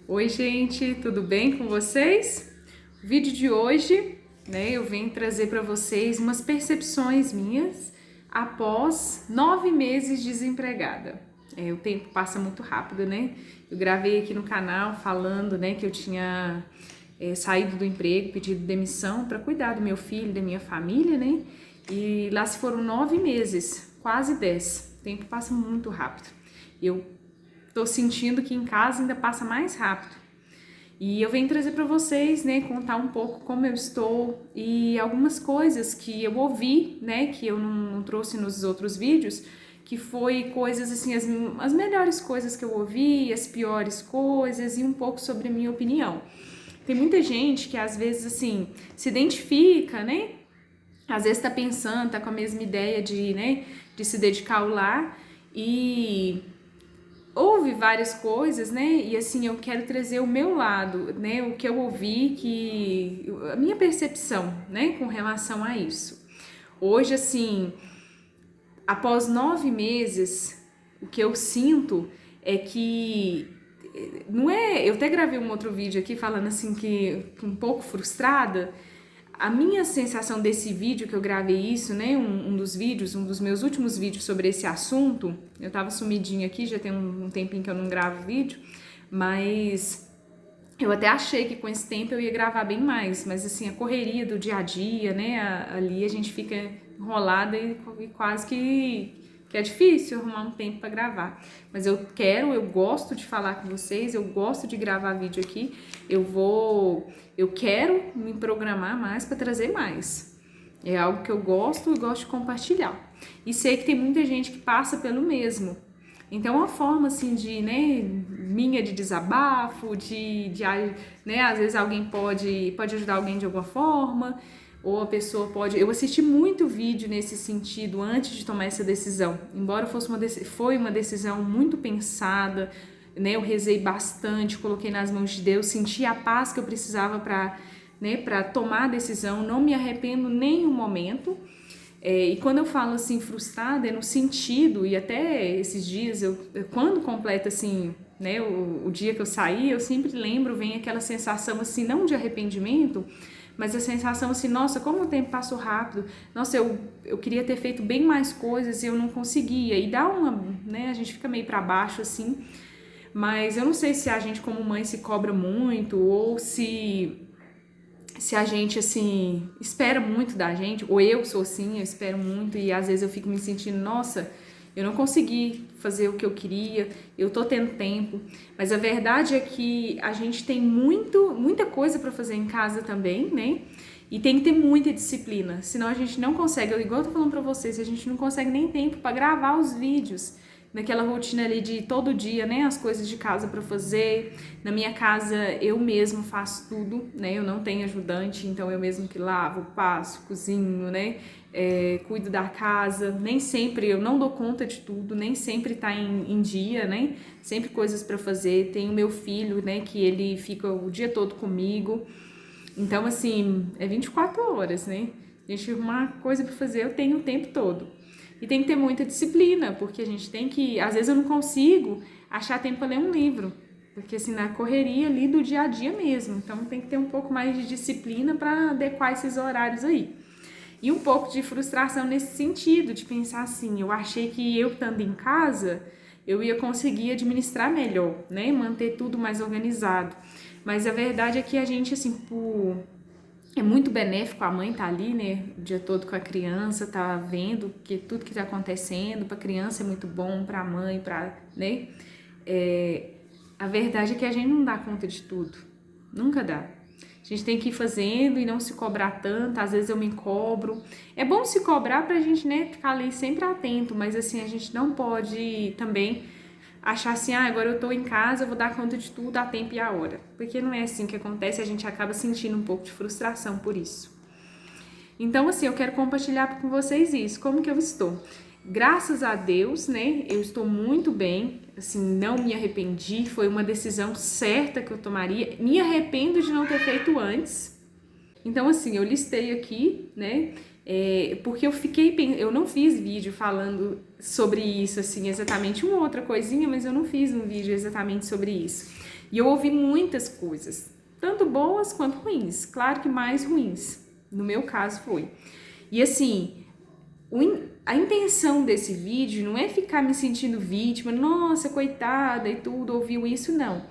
Oi, gente, tudo bem com vocês? O vídeo de hoje, eu venho trazer para vocês umas percepções minhas após 9 meses desempregada. O tempo passa muito rápido, né? Eu gravei aqui no canal falando, que eu tinha saído do emprego, pedido demissão para cuidar do meu filho, da minha família, né? E lá se foram 9 meses, quase 10. O tempo passa muito rápido. Eu tô sentindo que em casa ainda passa mais rápido. E eu venho trazer para vocês, contar um pouco como eu estou e algumas coisas que eu ouvi, que eu não trouxe nos outros vídeos, que foi coisas assim, as melhores coisas que eu ouvi, as piores coisas e um pouco sobre a minha opinião. Tem muita gente que às vezes assim se identifica, Às vezes tá pensando, tá com a mesma ideia de se dedicar ao lar e houve várias coisas, e assim, eu quero trazer o meu lado, o que eu ouvi, a minha percepção, com relação a isso. Hoje, assim, após 9 meses, o que eu sinto é que não é, eu até gravei um outro vídeo aqui falando assim que um pouco frustrada. A minha sensação desse vídeo que eu gravei isso, um dos vídeos, um dos meus últimos vídeos sobre esse assunto, eu tava sumidinha aqui, já tem um tempinho que eu não gravo vídeo, mas eu até achei que com esse tempo eu ia gravar bem mais, mas assim, a correria do dia a dia, ali a gente fica enrolada e quase que é difícil arrumar um tempo para gravar. Mas eu gosto de falar com vocês, eu gosto de gravar vídeo aqui, eu quero me programar mais para trazer mais. É algo que eu gosto e gosto de compartilhar. E sei que tem muita gente que passa pelo mesmo. Então, uma forma assim de, minha de desabafo, às vezes alguém pode ajudar alguém de alguma forma, ou a pessoa pode. Eu assisti muito vídeo nesse sentido antes de tomar essa decisão. Embora foi uma decisão muito pensada, eu rezei bastante, coloquei nas mãos de Deus, senti a paz que eu precisava para tomar a decisão, não me arrependo nem um momento. E quando eu falo assim frustrada, é no sentido, e até esses dias, quando completa assim, o dia que eu saí, eu sempre lembro, vem aquela sensação assim, não de arrependimento, mas a sensação assim, nossa, como o tempo passou rápido, nossa, eu queria ter feito bem mais coisas e eu não conseguia, e dá a gente fica meio para baixo assim, mas eu não sei se a gente como mãe se cobra muito, ou se a gente, assim, espera muito da gente, ou eu sou assim, eu espero muito e às vezes eu fico me sentindo, nossa, eu não consegui fazer o que eu queria, eu tô tendo tempo, mas a verdade é que a gente tem muita coisa para fazer em casa também, E tem que ter muita disciplina, senão a gente não consegue, igual eu tô falando pra vocês, a gente não consegue nem tempo para gravar os vídeos, naquela rotina ali de todo dia, as coisas de casa para fazer. Na minha casa eu mesmo faço tudo, eu não tenho ajudante, então eu mesmo que lavo, passo, cozinho, cuido da casa. Nem sempre eu não dou conta de tudo, nem sempre tá em dia, sempre coisas para fazer. Tenho meu filho, que ele fica o dia todo comigo. Então assim, é 24 horas, A gente arrumar coisa para fazer, eu tenho o tempo todo. E tem que ter muita disciplina, porque a gente tem que... Às vezes eu não consigo achar tempo para ler um livro, porque assim, na correria ali do dia a dia mesmo. Então tem que ter um pouco mais de disciplina para adequar esses horários aí. E um pouco de frustração nesse sentido, de pensar assim, eu achei que eu estando em casa, eu ia conseguir administrar melhor, manter tudo mais organizado. Mas a verdade é que a gente, assim, é muito benéfico a mãe tá ali, o dia todo com a criança, tá vendo que tudo que tá acontecendo, pra criança é muito bom, pra mãe, a verdade é que a gente não dá conta de tudo, nunca dá. A gente tem que ir fazendo e não se cobrar tanto, às vezes eu me cobro. É bom se cobrar pra gente, ficar ali sempre atento, mas assim, a gente não pode também achar assim, agora eu tô em casa, eu vou dar conta de tudo a tempo e a hora. Porque não é assim que acontece, a gente acaba sentindo um pouco de frustração por isso. Então, assim, eu quero compartilhar com vocês isso, como que eu estou. Graças a Deus, eu estou muito bem, assim, não me arrependi, foi uma decisão certa que eu tomaria. Me arrependo de não ter feito antes. Então, assim, eu listei aqui, Porque eu não fiz vídeo falando sobre isso, assim, exatamente uma outra coisinha, mas eu não fiz um vídeo exatamente sobre isso. E eu ouvi muitas coisas, tanto boas quanto ruins, claro que mais ruins, no meu caso foi. E assim, a intenção desse vídeo não é ficar me sentindo vítima, nossa, coitada e tudo, ouviu isso, não.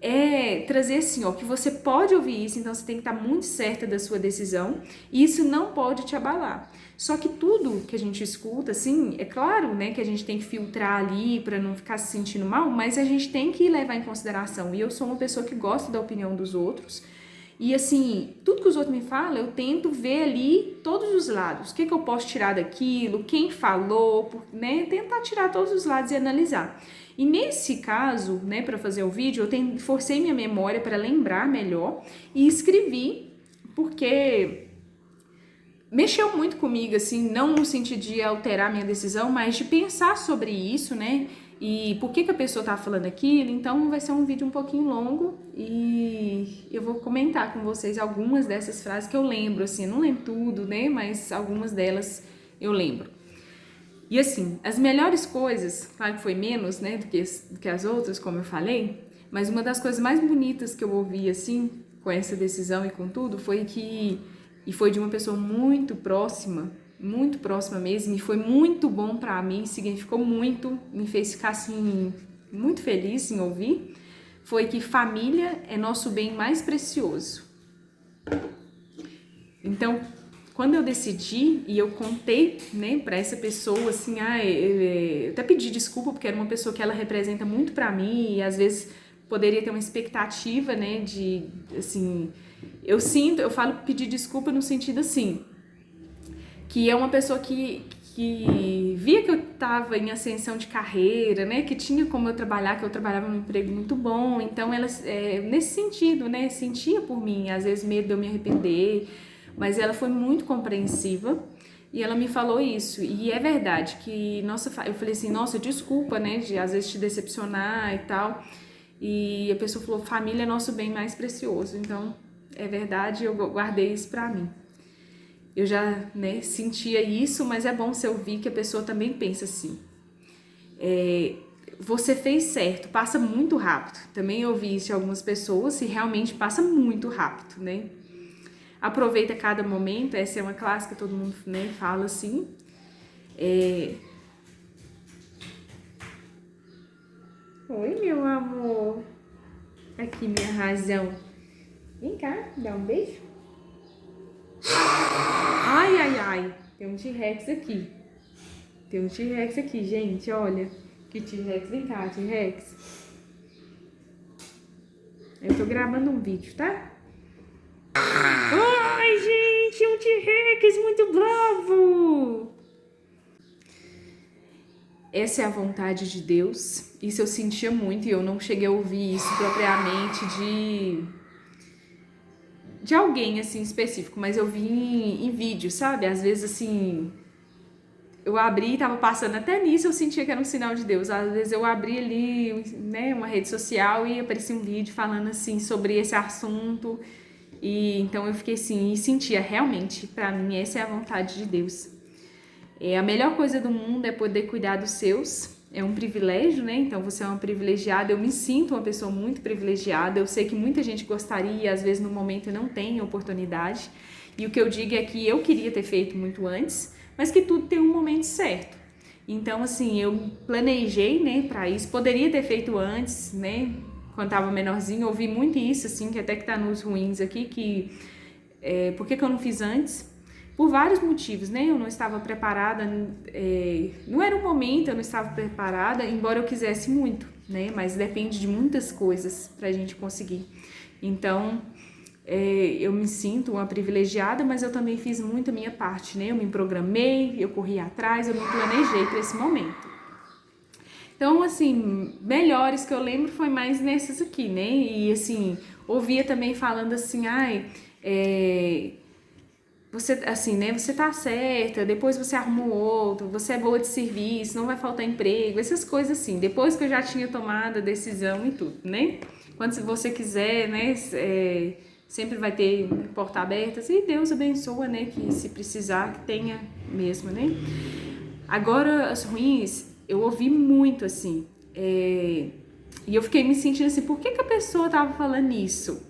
É trazer assim, ó, que você pode ouvir isso, então você tem que estar muito certa da sua decisão e isso não pode te abalar. Só que tudo que a gente escuta, assim, é claro, né, que a gente tem que filtrar ali para não ficar se sentindo mal, mas a gente tem que levar em consideração. E eu sou uma pessoa que gosta da opinião dos outros. E assim, tudo que os outros me falam, eu tento ver ali todos os lados. O que eu posso tirar daquilo, quem falou, né? Tentar tirar todos os lados e analisar. E nesse caso, né, para fazer o vídeo, eu forcei minha memória para lembrar melhor e escrevi, porque mexeu muito comigo, assim, não no sentido de alterar minha decisão, mas de pensar sobre isso, né? E por que a pessoa tá falando aquilo. Então vai ser um vídeo um pouquinho longo e eu vou comentar com vocês algumas dessas frases que eu lembro, assim, eu não lembro tudo, né? Mas algumas delas eu lembro. E assim, as melhores coisas, claro que foi menos, né, do que as outras, como eu falei, mas uma das coisas mais bonitas que eu ouvi, assim, com essa decisão e com tudo, foi foi de uma pessoa muito próxima mesmo, e foi muito bom pra mim, significou muito, me fez ficar, assim, muito feliz em ouvir, foi que família é nosso bem mais precioso. Então, quando eu decidi e eu contei, né, pra essa pessoa, assim, eu até pedi desculpa porque era uma pessoa que ela representa muito pra mim e às vezes poderia ter uma expectativa, né, de, assim, eu falo pedir desculpa no sentido assim, que é uma pessoa que via que eu estava em ascensão de carreira, né, que tinha como eu trabalhar, que eu trabalhava num emprego muito bom, então ela, nesse sentido, né, sentia por mim, às vezes medo de eu me arrepender, mas ela foi muito compreensiva e ela me falou isso, e é verdade que, nossa, eu falei assim, nossa, desculpa, né, de às vezes te decepcionar e tal, e a pessoa falou, família é nosso bem mais precioso, então é verdade, eu guardei isso pra mim. Eu já, né, sentia isso, mas é bom você ouvir que a pessoa também pensa assim. Você fez certo, passa muito rápido. Também ouvi isso de algumas pessoas e realmente passa muito rápido, né? Aproveita cada momento, essa é uma clássica, todo mundo, né, fala assim. Oi, meu amor. Aqui, minha razão. Vem cá, dá um beijo. Ai, ai, ai. Tem um T-Rex aqui. Tem um T-Rex aqui, gente, olha. Que T-Rex. Vem cá, T-Rex. Eu tô gravando um vídeo, tá? Ai, gente, um T-Rex muito bravo. Essa é a vontade de Deus. Isso eu sentia muito e eu não cheguei a ouvir isso propriamente de alguém, assim, específico, mas eu vi em vídeo, sabe? Às vezes, assim, eu abri e tava passando, até nisso eu sentia que era um sinal de Deus. Às vezes eu abri ali, né, uma rede social e aparecia um vídeo falando, assim, sobre esse assunto. E então eu fiquei assim, e sentia realmente, pra mim, essa é a vontade de Deus. A melhor coisa do mundo é poder cuidar dos seus. É um privilégio, né? Então você é uma privilegiada. Eu me sinto uma pessoa muito privilegiada. Eu sei que muita gente gostaria, às vezes no momento não tem oportunidade. E o que eu digo é que eu queria ter feito muito antes, mas que tudo tem um momento certo. Então, assim, eu planejei, né, para isso. Poderia ter feito antes, né? Quando tava menorzinho, ouvi muito isso, assim, que até que tá nos ruins aqui, que por que eu não fiz antes? Por vários motivos, né? Eu não estava preparada, não era o momento, eu não estava preparada, embora eu quisesse muito, né? Mas depende de muitas coisas pra gente conseguir. Então, eu me sinto uma privilegiada, mas eu também fiz muito a minha parte, né? Eu me programei, eu corri atrás, eu me planejei para esse momento. Então, assim, melhores que eu lembro foi mais nessas aqui, né? E, assim, ouvia também falando assim, você, assim, né, você tá certa, depois você arruma outro, você é boa de serviço, não vai faltar emprego, essas coisas assim, depois que eu já tinha tomado a decisão e tudo, né? Quando você quiser, né, sempre vai ter porta abertas e Deus abençoa, né, que se precisar, que tenha mesmo, né. Agora, as ruins, eu ouvi muito, assim, e eu fiquei me sentindo assim, por que a pessoa tava falando isso?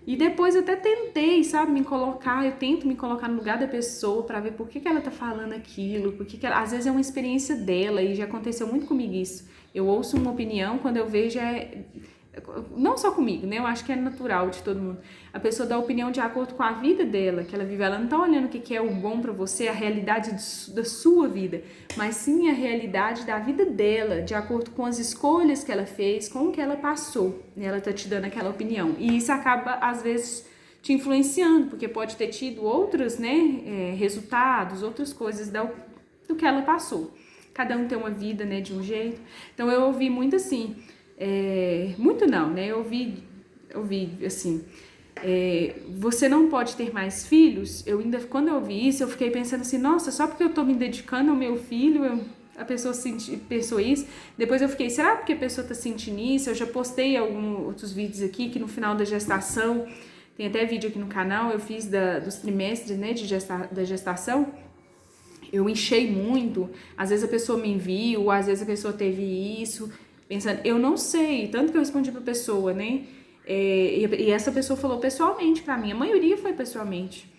E depois eu até tentei, sabe, eu tento me colocar no lugar da pessoa pra ver por que ela tá falando aquilo, às vezes é uma experiência dela e já aconteceu muito comigo isso. Eu ouço uma opinião, quando eu vejo não só comigo, né, eu acho que é natural de todo mundo. A pessoa dá opinião de acordo com a vida dela, que ela vive, ela não tá olhando o que é o bom pra você, a realidade da sua vida, mas sim a realidade da vida dela, de acordo com as escolhas que ela fez, com o que ela passou, e ela tá te dando aquela opinião. E isso acaba, às vezes, te influenciando, porque pode ter tido outros, né, resultados, outras coisas do que ela passou. Cada um tem uma vida, né, de um jeito. Então eu ouvi muito assim, muito não, né, eu ouvi assim, você não pode ter mais filhos. Quando eu ouvi isso, eu fiquei pensando assim, nossa, só porque eu tô me dedicando ao meu filho, a pessoa pensou isso. Depois eu fiquei, será porque a pessoa tá sentindo isso? Eu já postei alguns outros vídeos aqui, que no final da gestação, tem até vídeo aqui no canal, eu fiz dos trimestres, né, da gestação. Eu enchei muito, às vezes a pessoa me enviou, às vezes a pessoa teve isso, pensando, eu não sei, tanto que eu respondi pra pessoa, né, e essa pessoa falou pessoalmente pra mim, a maioria foi pessoalmente,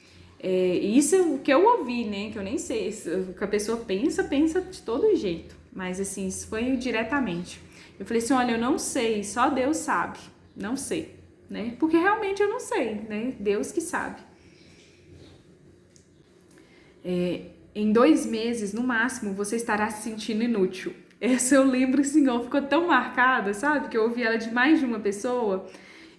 isso é o que eu ouvi, né, que eu nem sei, o que a pessoa pensa de todo jeito, mas assim, isso foi diretamente. Eu falei assim, olha, eu não sei, só Deus sabe, não sei, né, porque realmente eu não sei, né, Deus que sabe. Em 2 meses, no máximo, você estará se sentindo inútil. Essa eu lembro, assim, ó, ficou tão marcada, sabe? Que eu ouvi ela de mais de uma pessoa.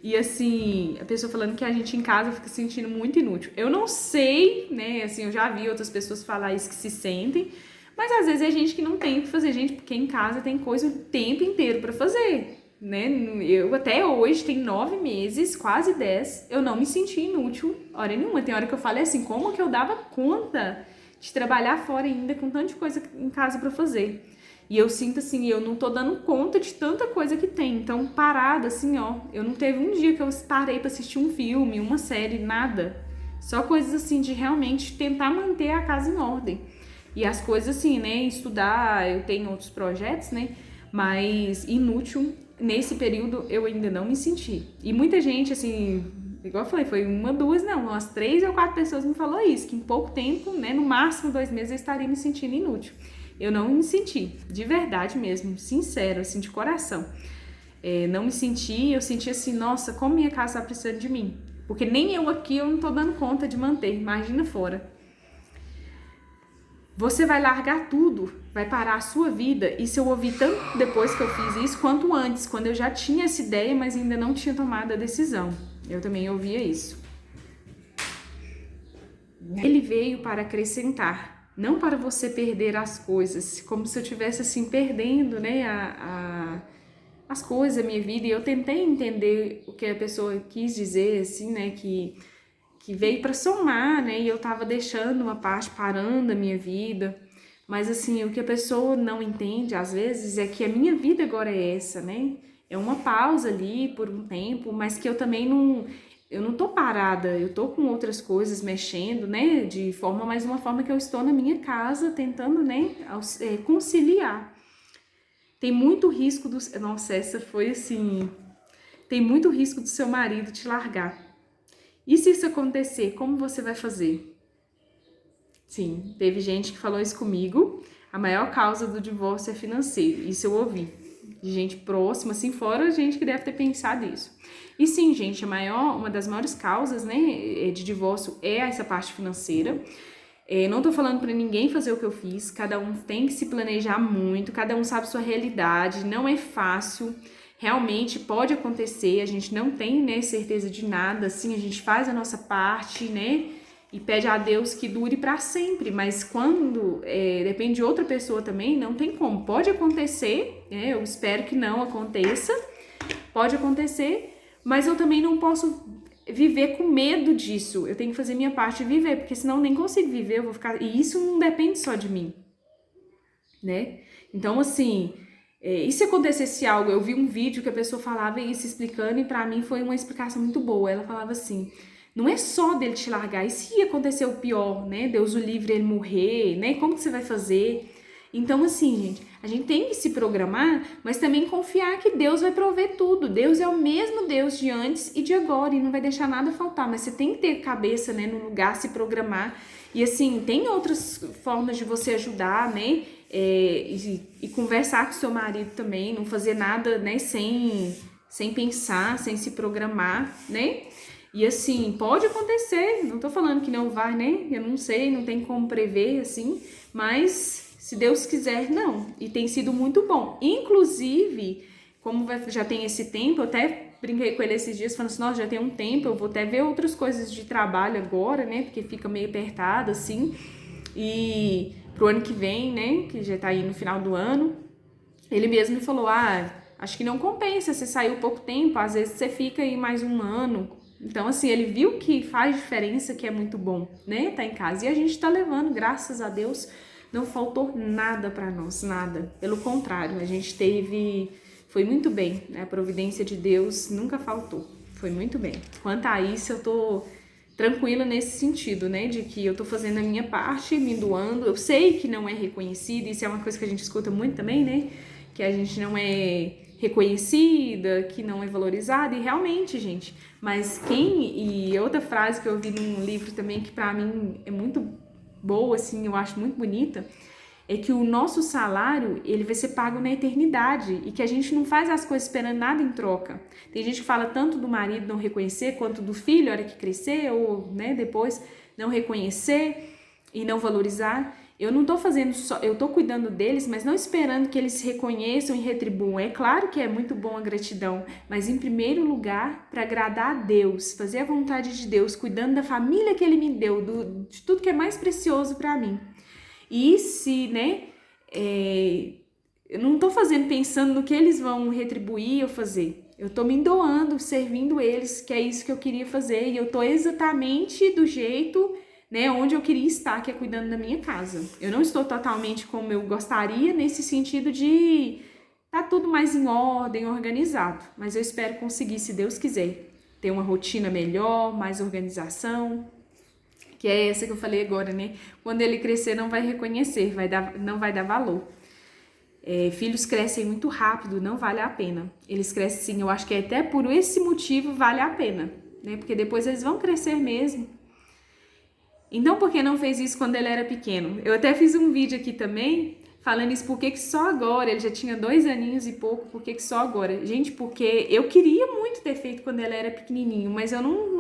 E, assim, a pessoa falando que a gente em casa fica se sentindo muito inútil. Eu não sei, né? Assim, eu já vi outras pessoas falar isso que se sentem. Mas, às vezes, é gente que não tem o que fazer. Gente, porque em casa tem coisa o tempo inteiro pra fazer, né? Eu, até hoje, tem 9 meses, quase 10, eu não me senti inútil hora nenhuma. Tem hora que eu falei assim, como que eu dava conta de trabalhar fora ainda com tanta coisa em casa pra fazer. E eu sinto assim, eu não tô dando conta de tanta coisa que tem. Então, parada assim, ó, eu não teve um dia que eu parei pra assistir um filme, uma série, nada. Só coisas assim de realmente tentar manter a casa em ordem. E as coisas assim, né, estudar, eu tenho outros projetos, né, mas inútil, nesse período eu ainda não me senti. E muita gente, assim, igual eu falei, foi uma, duas, não, umas 3 ou 4 pessoas me falou isso, que em pouco tempo, né, no máximo 2 meses eu estaria me sentindo inútil. Eu não me senti, de verdade mesmo, sincero, assim, de coração. Não me senti, eu senti assim, nossa, como minha casa tá precisando de mim. Porque nem eu aqui, eu não tô dando conta de manter, imagina fora. Você vai largar tudo, vai parar a sua vida. Isso eu ouvi tanto depois que eu fiz isso, quanto antes, quando eu já tinha essa ideia, mas ainda não tinha tomado a decisão. Eu também ouvia isso. Ele veio para acrescentar, não para você perder as coisas, como se eu estivesse assim perdendo, né, as coisas da minha vida. E eu tentei entender o que a pessoa quis dizer, assim, né, que veio para somar, né, e eu tava deixando uma parte, parando a minha vida. Mas assim, o que a pessoa não entende às vezes é que a minha vida agora é essa, né? É uma pausa ali por um tempo, mas que eu também eu não tô parada, eu tô com outras coisas mexendo, né? De forma, mas uma forma que eu estou na minha casa tentando, né, conciliar. Tem muito risco Nossa, essa foi assim. Tem muito risco do seu marido te largar. E se isso acontecer, como você vai fazer? Sim, teve gente que falou isso comigo. A maior causa do divórcio é financeiro. Isso eu ouvi. De gente próxima, assim, fora gente que deve ter pensado isso. E sim, gente, uma das maiores causas, né, de divórcio é essa parte financeira. Não tô falando pra ninguém fazer o que eu fiz. Cada um tem que se planejar muito. Cada um sabe sua realidade. Não é fácil. Realmente pode acontecer. A gente não tem, né, certeza de nada. Assim, a gente faz a nossa parte, né? E pede a Deus que dure para sempre, mas quando depende de outra pessoa também, não tem como. Pode acontecer, eu espero que não aconteça, pode acontecer, mas eu também não posso viver com medo disso. Eu tenho que fazer minha parte e viver, porque senão eu nem consigo viver, eu vou ficar. E isso não depende só de mim, né? Então, assim, E se acontecesse algo, eu vi um vídeo que a pessoa falava isso explicando e pra mim foi uma explicação muito boa. Ela falava assim, não é só dele te largar, e se acontecer o pior, né? Deus o livre, ele morrer, né? Como que você vai fazer? Então, assim, gente, a gente tem que se programar, mas também confiar que Deus vai prover tudo. Deus é o mesmo Deus de antes e de agora e não vai deixar nada faltar. Mas você tem que ter cabeça, né, no lugar, se programar. E, assim, tem outras formas de você ajudar, né? E conversar com seu marido também, não fazer nada, né, sem pensar, sem se programar, né? E assim, pode acontecer, não tô falando que não vai, né? Eu não sei, não tem como prever, assim, mas se Deus quiser, não. E tem sido muito bom. Inclusive, como já tem esse tempo, eu até brinquei com ele esses dias, falando assim, nossa, já tem um tempo, eu vou até ver outras coisas de trabalho agora, né? Porque fica meio apertado, assim. E pro ano que vem, né? Que já tá aí no final do ano, ele mesmo me falou, acho que não compensa, você saiu pouco tempo, às vezes você fica aí mais um ano. Então, assim, ele viu que faz diferença, que é muito bom, né? Tá em casa. E a gente tá levando, graças a Deus, não faltou nada pra nós, nada. Pelo contrário, a gente foi muito bem, né? A providência de Deus nunca faltou, foi muito bem. Quanto a isso, eu tô tranquila nesse sentido, né? De que eu tô fazendo a minha parte, me doando. Eu sei que não é reconhecido, isso é uma coisa que a gente escuta muito também, né? Que a gente não é reconhecida, que não é valorizada, e realmente, gente, mas e outra frase que eu vi num livro também, que pra mim é muito boa, assim, eu acho muito bonita, é que o nosso salário, ele vai ser pago na eternidade, e que a gente não faz as coisas esperando nada em troca. Tem gente que fala tanto do marido não reconhecer, quanto do filho, a hora que crescer, ou, né, depois, não reconhecer e não valorizar. Eu não tô fazendo só, eu tô cuidando deles, mas não esperando que eles se reconheçam e retribuam. É claro que é muito bom a gratidão, mas em primeiro lugar, para agradar a Deus, fazer a vontade de Deus, cuidando da família que Ele me deu, de tudo que é mais precioso para mim. E se, né, eu não tô fazendo pensando no que eles vão retribuir ou fazer. Eu tô me doando, servindo eles, que é isso que eu queria fazer, e eu tô exatamente do jeito, né, onde eu queria estar, que é cuidando da minha casa. Eu não estou totalmente como eu gostaria, nesse sentido de tá tudo mais em ordem, organizado, mas eu espero conseguir, se Deus quiser, ter uma rotina melhor, mais organização, que é essa que eu falei agora, né? Quando ele crescer, não vai reconhecer, não vai dar valor. Filhos crescem muito rápido, não vale a pena. Eles crescem, eu acho que até por esse motivo vale a pena, né? Porque depois eles vão crescer mesmo. Então, por que não fez isso quando ele era pequeno? Eu até fiz um vídeo aqui também, falando isso, por que só agora? Ele já tinha 2 aninhos e pouco, por que só agora? Gente, porque eu queria muito ter feito quando ele era pequenininho, mas eu não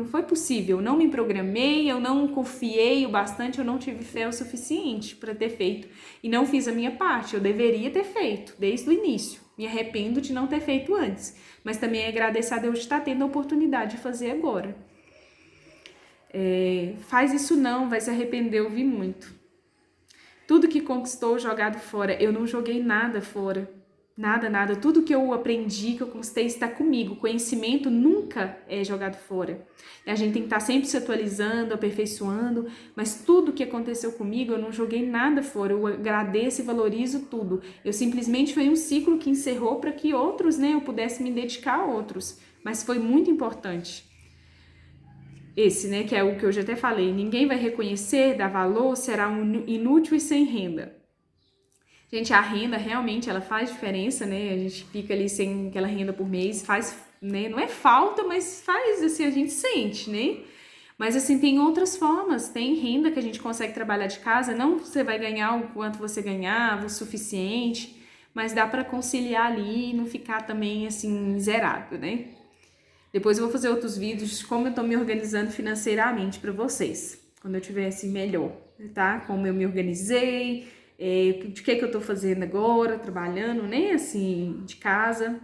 foi possível. Eu não me programei, eu não confiei o bastante, eu não tive fé o suficiente para ter feito. E não fiz a minha parte, eu deveria ter feito desde o início. Me arrependo de não ter feito antes, mas também agradeço a Deus de estar tendo a oportunidade de fazer agora. Faz isso não, vai se arrepender, eu vi muito. Tudo que conquistou jogado fora, eu não joguei nada fora, nada. Tudo que eu aprendi, que eu conquistei está comigo. Conhecimento nunca é jogado fora. E a gente tem que estar sempre se atualizando, aperfeiçoando, mas tudo que aconteceu comigo, eu não joguei nada fora. Eu agradeço e valorizo tudo. Eu simplesmente foi um ciclo que encerrou para que outros, né, eu pudesse me dedicar a outros, mas foi muito importante. Esse, né, que é o que eu já até falei, ninguém vai reconhecer, dar valor, será inútil e sem renda. Gente, a renda realmente, ela faz diferença, né, a gente fica ali sem aquela renda por mês, faz, né, não é falta, mas faz, assim, a gente sente, né. Mas, assim, tem outras formas, tem renda que a gente consegue trabalhar de casa, não você vai ganhar o quanto você ganhava, o suficiente, mas dá para conciliar ali e não ficar também, assim, zerado, né. Depois eu vou fazer outros vídeos de como eu tô me organizando financeiramente para vocês, quando eu tiver assim melhor, tá? Como eu me organizei, de que eu tô fazendo agora, trabalhando, né? Assim, de casa.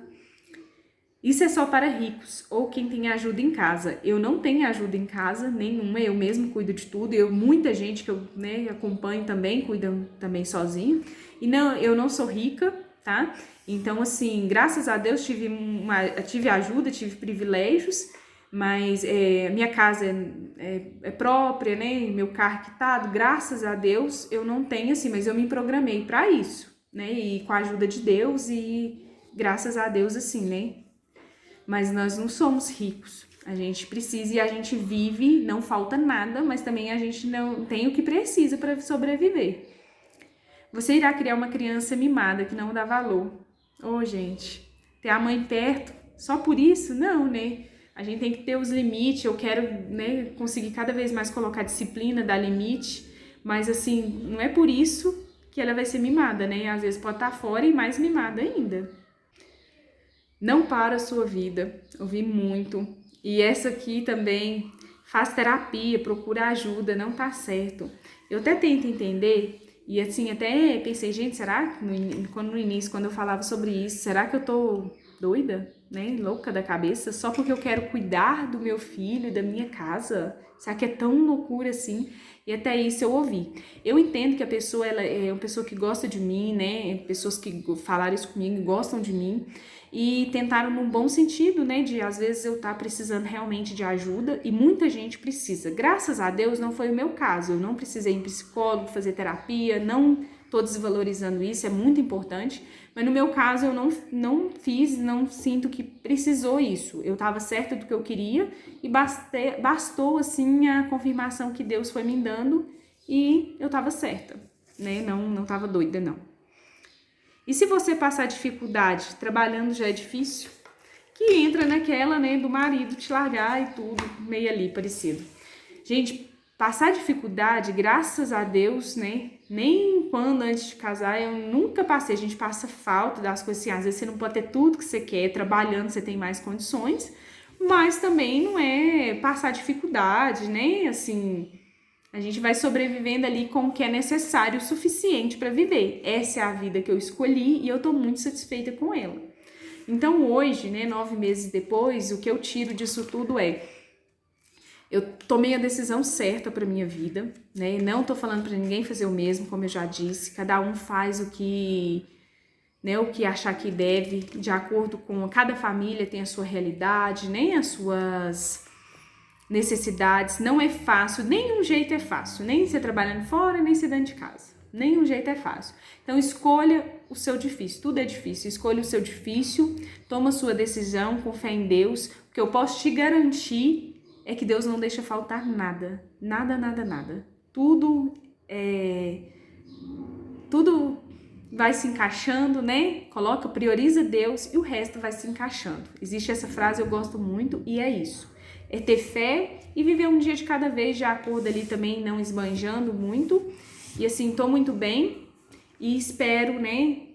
Isso é só para ricos ou quem tem ajuda em casa. Eu não tenho ajuda em casa nenhuma, eu mesmo cuido de tudo. Muita gente que eu, né, acompanho também cuidam também sozinho. E não, eu não sou rica, tá? Então, assim, graças a Deus tive ajuda, tive privilégios, mas minha casa é própria, né? Meu carro quitado, graças a Deus eu não tenho, assim, mas eu me programei para isso. né? E com a ajuda de Deus e graças a Deus assim, né? Mas nós não somos ricos. A gente precisa e a gente vive, não falta nada, mas também a gente não tem o que precisa para sobreviver. Você irá criar uma criança mimada que não dá valor. Ô, gente, ter a mãe perto, só por isso? Não, né? A gente tem que ter os limites. Eu quero, né, conseguir cada vez mais colocar disciplina, dar limite, mas assim, não é por isso que ela vai ser mimada, né? Às vezes pode estar fora e mais mimada ainda. Não para a sua vida, ouvi muito. E essa aqui também, faz terapia, procura ajuda, não tá certo. Eu até tento entender, e assim, até pensei, gente, será que no início, quando eu falava sobre isso, será que eu tô doida, né, louca da cabeça, só porque eu quero cuidar do meu filho, da minha casa? Será que é tão loucura assim? E até isso eu ouvi. Eu entendo que a pessoa, ela é uma pessoa que gosta de mim, né, pessoas que falaram isso comigo gostam de mim, e tentaram num bom sentido, né, de às vezes eu estar precisando realmente de ajuda, e muita gente precisa. Graças a Deus não foi o meu caso, eu não precisei ir em psicólogo, fazer terapia, não tô desvalorizando isso, é muito importante, mas no meu caso eu não fiz, não sinto que precisou isso. Eu estava certa do que eu queria e bastou assim a confirmação que Deus foi me dando e eu estava certa, né, não estava doida não. E se você passar dificuldade, trabalhando já é difícil, que entra naquela, né, do marido te largar e tudo, meio ali parecido. Gente, passar dificuldade, graças a Deus, né, nem quando antes de casar eu nunca passei. A gente passa falta das coisas assim, às vezes você não pode ter tudo que você quer, trabalhando você tem mais condições, mas também não é passar dificuldade, né, assim... A gente vai sobrevivendo ali com o que é necessário o suficiente para viver. Essa é a vida que eu escolhi e eu tô muito satisfeita com ela. Então hoje, né, 9 meses depois, o que eu tiro disso tudo é... Eu tomei a decisão certa para minha vida, né? Não tô falando para ninguém fazer o mesmo, como eu já disse. Cada um faz o que, né, o que achar que deve, de acordo com... Cada família tem a sua realidade, nem as suas... necessidades, não é fácil, nenhum jeito é fácil, nem você trabalhando fora, nem você dentro de casa, nenhum jeito é fácil. Então escolha o seu difícil, tudo é difícil, escolha o seu difícil, toma a sua decisão com fé em Deus, o que eu posso te garantir é que Deus não deixa faltar nada, nada, nada, nada, tudo vai se encaixando, né? Prioriza Deus e o resto vai se encaixando. Existe essa frase, eu gosto muito, e é isso. É ter fé e viver um dia de cada vez, de acordo ali também, não esbanjando muito. E assim, tô muito bem e espero, né,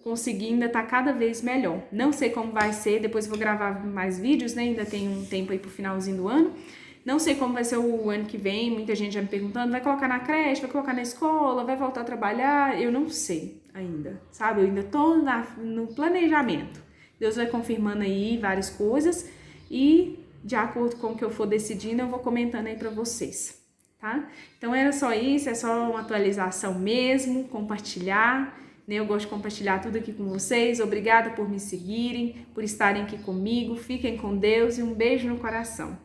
conseguir ainda estar cada vez melhor. Não sei como vai ser, depois vou gravar mais vídeos, né, ainda tem um tempo aí pro finalzinho do ano. Não sei como vai ser o ano que vem, muita gente já me perguntando, vai colocar na creche, vai colocar na escola, vai voltar a trabalhar? Eu não sei ainda, sabe? Eu ainda tô no planejamento. Deus vai confirmando aí várias coisas e... de acordo com o que eu for decidindo, eu vou comentando aí pra vocês, tá? Então era só isso, é só uma atualização mesmo, compartilhar, né? Eu gosto de compartilhar tudo aqui com vocês. Obrigada por me seguirem, por estarem aqui comigo. Fiquem com Deus e um beijo no coração.